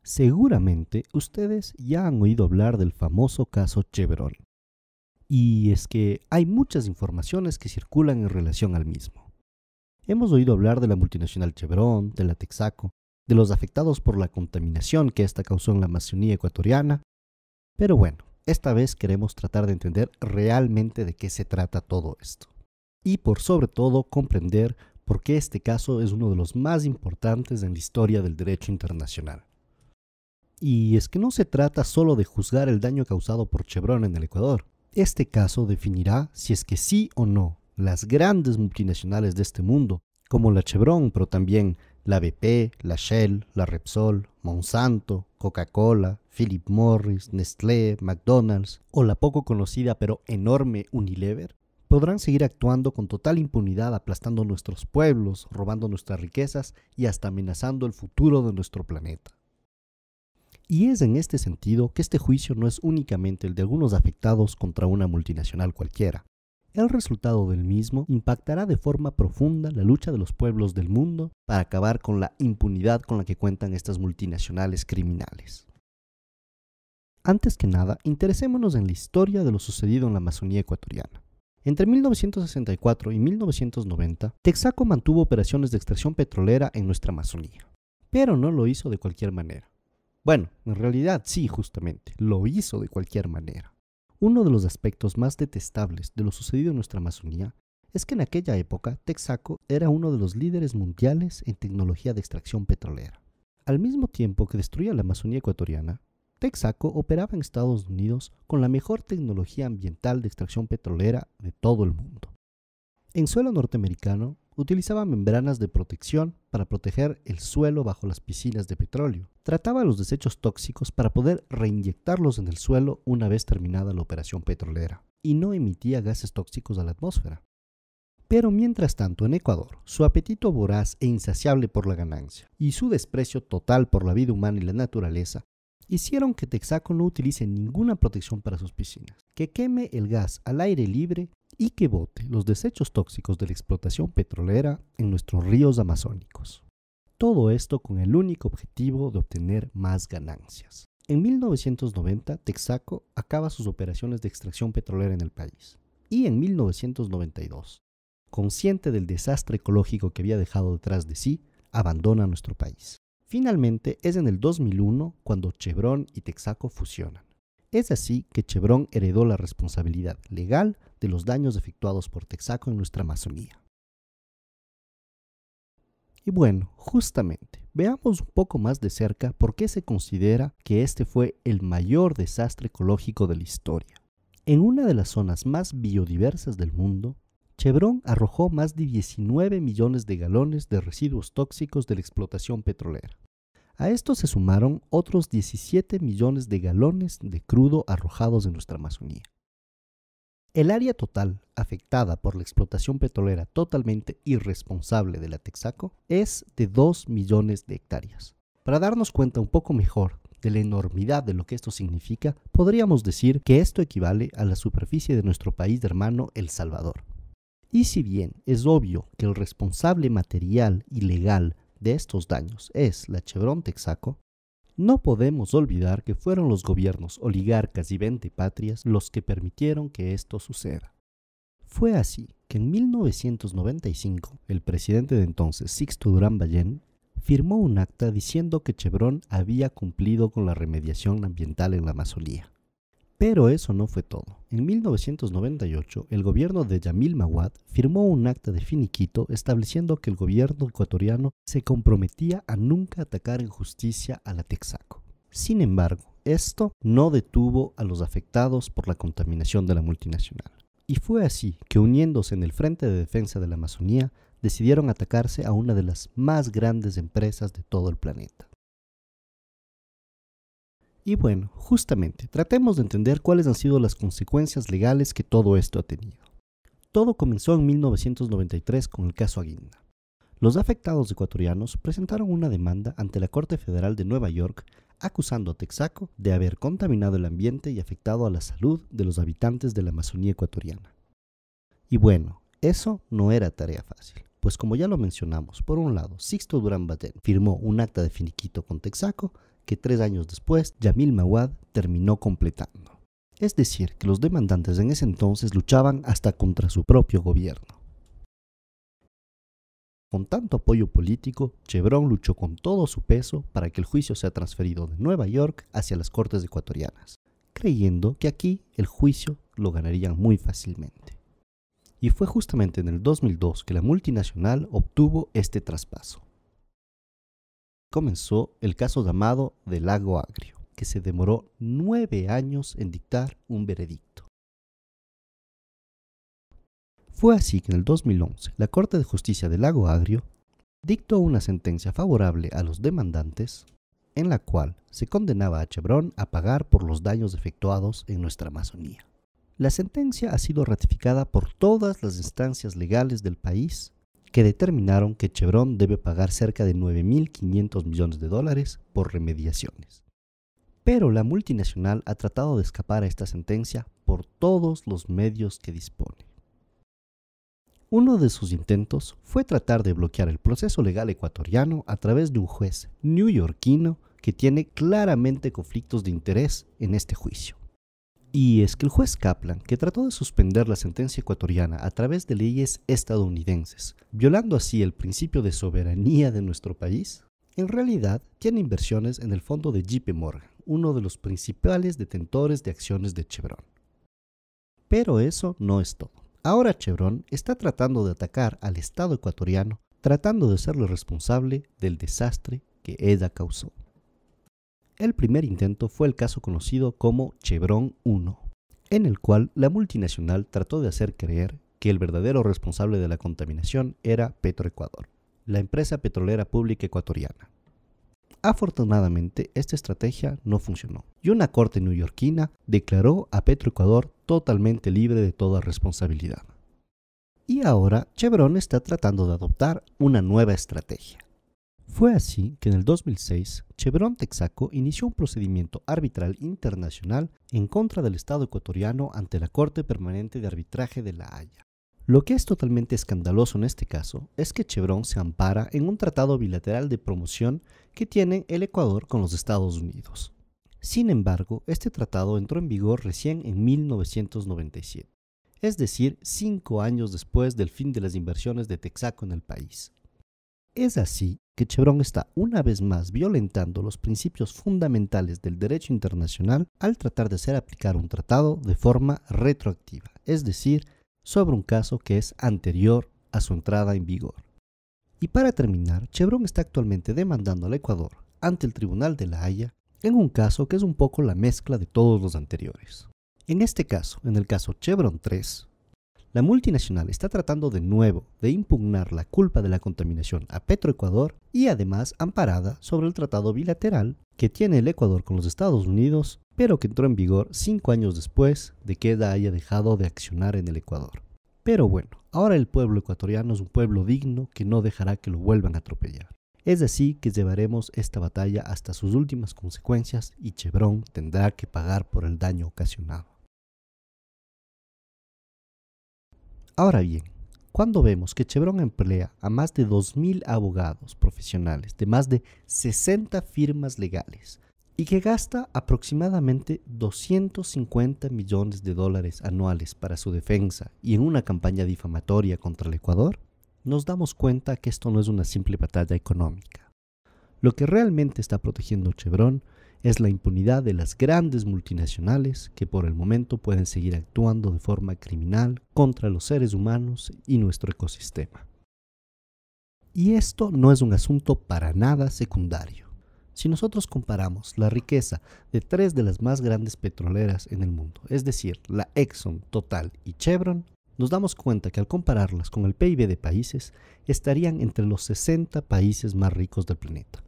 Seguramente ustedes ya han oído hablar del famoso caso Chevron. Y es que hay muchas informaciones que circulan en relación al mismo. Hemos oído hablar de la multinacional Chevron, de la Texaco, de los afectados por la contaminación que ésta causó en la Amazonía ecuatoriana, pero bueno, esta vez queremos tratar de entender realmente de qué se trata todo esto. Y por sobre todo comprender por qué este caso es uno de los más importantes en la historia del derecho internacional. Y es que no se trata solo de juzgar el daño causado por Chevron en el Ecuador. Este caso definirá si es que sí o no las grandes multinacionales de este mundo, como la Chevron, pero también la BP, la Shell, la Repsol, Monsanto, Coca-Cola, Philip Morris, Nestlé, McDonald's o la poco conocida pero enorme Unilever, podrán seguir actuando con total impunidad aplastando nuestros pueblos, robando nuestras riquezas y hasta amenazando el futuro de nuestro planeta. Y es en este sentido que este juicio no es únicamente el de algunos afectados contra una multinacional cualquiera. El resultado del mismo impactará de forma profunda la lucha de los pueblos del mundo para acabar con la impunidad con la que cuentan estas multinacionales criminales. Antes que nada, interesémonos en la historia de lo sucedido en la Amazonía ecuatoriana. Entre 1964 y 1990, Texaco mantuvo operaciones de extracción petrolera en nuestra Amazonía, pero no lo hizo de cualquier manera. Bueno, en realidad sí, justamente, lo hizo de cualquier manera. Uno de los aspectos más detestables de lo sucedido en nuestra Amazonía es que en aquella época Texaco era uno de los líderes mundiales en tecnología de extracción petrolera. Al mismo tiempo que destruía la Amazonía ecuatoriana, Texaco operaba en Estados Unidos con la mejor tecnología ambiental de extracción petrolera de todo el mundo. En suelo norteamericano, utilizaba membranas de protección para proteger el suelo bajo las piscinas de petróleo. Trataba los desechos tóxicos para poder reinyectarlos en el suelo una vez terminada la operación petrolera, y no emitía gases tóxicos a la atmósfera. Pero mientras tanto en Ecuador, su apetito voraz e insaciable por la ganancia y su desprecio total por la vida humana y la naturaleza hicieron que Texaco no utilice ninguna protección para sus piscinas, que queme el gas al aire libre y que bote los desechos tóxicos de la explotación petrolera en nuestros ríos amazónicos. Todo esto con el único objetivo de obtener más ganancias. En 1990, Texaco acaba sus operaciones de extracción petrolera en el país. Y en 1992, consciente del desastre ecológico que había dejado detrás de sí, abandona nuestro país. Finalmente, es en el 2001 cuando Chevron y Texaco fusionan. Es así que Chevron heredó la responsabilidad legal de los daños efectuados por Texaco en nuestra Amazonía. Y bueno, justamente, veamos un poco más de cerca por qué se considera que este fue el mayor desastre ecológico de la historia. En una de las zonas más biodiversas del mundo, Chevron arrojó más de 19 millones de galones de residuos tóxicos de la explotación petrolera. A esto se sumaron otros 17 millones de galones de crudo arrojados en nuestra Amazonía. El área total afectada por la explotación petrolera totalmente irresponsable de la Texaco es de 2 millones de hectáreas. Para darnos cuenta un poco mejor de la enormidad de lo que esto significa, podríamos decir que esto equivale a la superficie de nuestro país hermano El Salvador. Y si bien es obvio que el responsable material y legal de estos daños es la Chevron Texaco, no podemos olvidar que fueron los gobiernos oligarcas y vendepatrias los que permitieron que esto suceda. Fue así que en 1995 el presidente de entonces, Sixto Durán Ballén, firmó un acta diciendo que Chevron había cumplido con la remediación ambiental en la Amazonía. Pero eso no fue todo. En 1998, el gobierno de Yamil Mahuad firmó un acta de finiquito estableciendo que el gobierno ecuatoriano se comprometía a nunca atacar en justicia a la Texaco. Sin embargo, esto no detuvo a los afectados por la contaminación de la multinacional. Y fue así que, uniéndose en el Frente de Defensa de la Amazonía, decidieron atacarse a una de las más grandes empresas de todo el planeta. Y bueno, justamente, tratemos de entender cuáles han sido las consecuencias legales que todo esto ha tenido. Todo comenzó en 1993 con el caso Aguinda. Los afectados ecuatorianos presentaron una demanda ante la Corte Federal de Nueva York acusando a Texaco de haber contaminado el ambiente y afectado a la salud de los habitantes de la Amazonía ecuatoriana. Y bueno, eso no era tarea fácil, pues como ya lo mencionamos, por un lado, Sixto Durán Ballén firmó un acta de finiquito con Texaco que 3 años después Jamil Mawad terminó completando. Es decir, que los demandantes en ese entonces luchaban hasta contra su propio gobierno. Con tanto apoyo político, Chevron luchó con todo su peso para que el juicio sea transferido de Nueva York hacia las cortes ecuatorianas, creyendo que aquí el juicio lo ganarían muy fácilmente. Y fue justamente en el 2002 que la multinacional obtuvo este traspaso. Comenzó el caso llamado de Lago Agrio, que se demoró 9 años en dictar un veredicto. Fue así que en el 2011 la Corte de Justicia de Lago Agrio dictó una sentencia favorable a los demandantes en la cual se condenaba a Chevron a pagar por los daños efectuados en nuestra Amazonía. La sentencia ha sido ratificada por todas las instancias legales del país que determinaron que Chevron debe pagar cerca de 9.500 millones de dólares por remediaciones. Pero la multinacional ha tratado de escapar a esta sentencia por todos los medios que dispone. Uno de sus intentos fue tratar de bloquear el proceso legal ecuatoriano a través de un juez neoyorquino que tiene claramente conflictos de interés en este juicio. Y es que el juez Kaplan, que trató de suspender la sentencia ecuatoriana a través de leyes estadounidenses, violando así el principio de soberanía de nuestro país, en realidad tiene inversiones en el fondo de JP Morgan, uno de los principales detentores de acciones de Chevron. Pero eso no es todo. Ahora Chevron está tratando de atacar al Estado ecuatoriano, tratando de serle responsable del desastre que ella causó. El primer intento fue el caso conocido como Chevron 1, en el cual la multinacional trató de hacer creer que el verdadero responsable de la contaminación era Petroecuador, la empresa petrolera pública ecuatoriana. Afortunadamente, esta estrategia no funcionó y una corte neoyorquina declaró a Petroecuador totalmente libre de toda responsabilidad. Y ahora Chevron está tratando de adoptar una nueva estrategia. Fue así que en el 2006, Chevron Texaco inició un procedimiento arbitral internacional en contra del Estado ecuatoriano ante la Corte Permanente de Arbitraje de La Haya. Lo que es totalmente escandaloso en este caso es que Chevron se ampara en un tratado bilateral de promoción que tiene el Ecuador con los Estados Unidos. Sin embargo, este tratado entró en vigor recién en 1997, es decir, 5 años después del fin de las inversiones de Texaco en el país. Es así que Chevron está una vez más violentando los principios fundamentales del derecho internacional al tratar de hacer aplicar un tratado de forma retroactiva, es decir, sobre un caso que es anterior a su entrada en vigor. Y para terminar, Chevron está actualmente demandando al Ecuador ante el Tribunal de La Haya en un caso que es un poco la mezcla de todos los anteriores. En este caso, en el caso Chevron 3, la multinacional está tratando de nuevo de impugnar la culpa de la contaminación a Petroecuador y además amparada sobre el tratado bilateral que tiene el Ecuador con los Estados Unidos, pero que entró en vigor 5 años después de que ella haya dejado de accionar en el Ecuador. Pero bueno, ahora el pueblo ecuatoriano es un pueblo digno que no dejará que lo vuelvan a atropellar. Es así que llevaremos esta batalla hasta sus últimas consecuencias y Chevron tendrá que pagar por el daño ocasionado. Ahora bien, cuando vemos que Chevron emplea a más de 2.000 abogados profesionales de más de 60 firmas legales y que gasta aproximadamente 250 millones de dólares anuales para su defensa y en una campaña difamatoria contra el Ecuador, nos damos cuenta que esto no es una simple batalla económica. Lo que realmente está protegiendo Chevron es la impunidad de las grandes multinacionales que por el momento pueden seguir actuando de forma criminal contra los seres humanos y nuestro ecosistema. Y esto no es un asunto para nada secundario. Si nosotros comparamos la riqueza de 3 de las más grandes petroleras en el mundo, es decir, la Exxon, Total y Chevron, nos damos cuenta que al compararlas con el PIB de países, estarían entre los 60 países más ricos del planeta.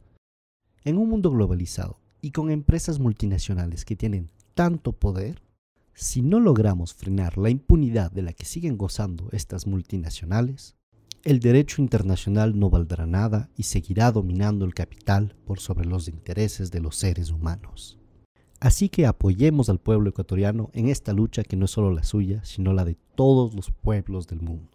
En un mundo globalizado y con empresas multinacionales que tienen tanto poder, si no logramos frenar la impunidad de la que siguen gozando estas multinacionales, el derecho internacional no valdrá nada y seguirá dominando el capital por sobre los intereses de los seres humanos. Así que apoyemos al pueblo ecuatoriano en esta lucha que no es solo la suya, sino la de todos los pueblos del mundo.